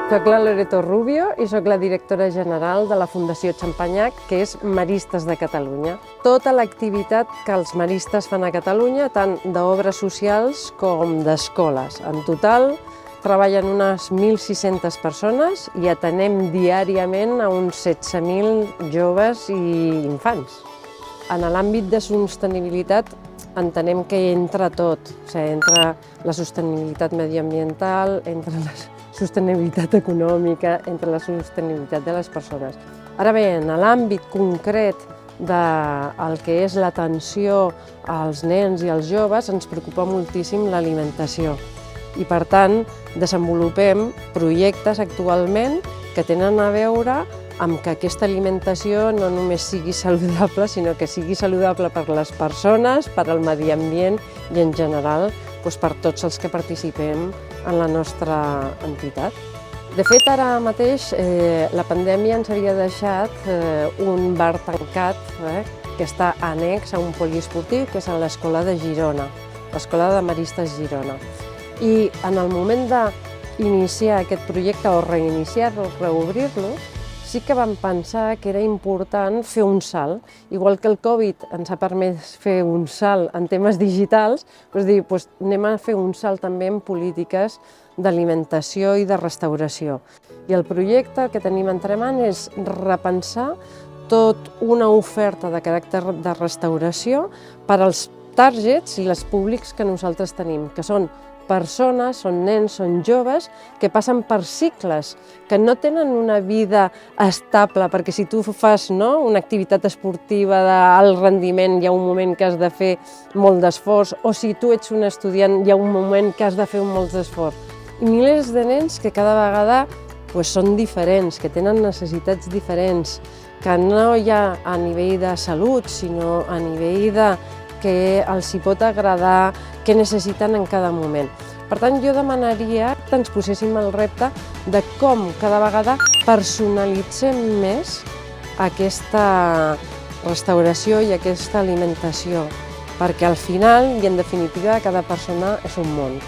Soc la Loreto Rubio i soc la directora general de la Fundació Xampanyac, que és Maristes de Catalunya. Tota l'activitat que els maristes fan a Catalunya, tant d'obres socials com d'escoles. En total, treballen unes 1.600 persones i atenem diàriament a uns 16.000 joves i infants. En l'àmbit de sostenibilitat entenem que entra tot, o sigui, entra la sostenibilitat mediambiental, entra la sostenibilitat econòmica, entre la sostenibilitat de les persones. Ara bé, en l'àmbit concret del que és l'atenció als nens i als joves, ens preocupa moltíssim l'alimentació. I per tant, desenvolupem projectes actualment que tenen a veure amb que aquesta alimentació no només sigui saludable, sinó que sigui saludable per les persones, per al medi ambient i en general per tots els que participem en la nostra entitat. De fet, ara mateix la pandèmia ens havia deixat un bar tancat que està annex a un poliesportiu, que és a l'Escola de Girona, l'Escola de Maristes Girona. I en el moment d'iniciar aquest projecte o reiniciar-lo, reobrir-lo, sí que vam pensar que era important fer un salt. Igual que el Covid ens ha permès fer un salt en temes digitals, anem a fer un salt també en polítiques d'alimentació i de restauració. I el projecte que tenim entre mans és repensar tot una oferta de caràcter de restauració per als targets i els públics que nosaltres tenim, que són persones, són nens, són joves, que passen per cicles, que no tenen una vida estable, perquè si tu fas una activitat esportiva d'alt rendiment, hi ha un moment que has de fer molt d'esforç, o si tu ets un estudiant, hi ha un moment que has de fer molt d'esforç. I milers de nens que cada vegada són diferents, que tenen necessitats diferents, que no hi ha a nivell de salut, sinó a nivell de que els hi pot agradar, què necessiten en cada moment. Per tant, jo demanaria que ens poséssim el repte de com cada vegada personalitzem més aquesta restauració i aquesta alimentació, perquè al final i en definitiva cada persona és un món.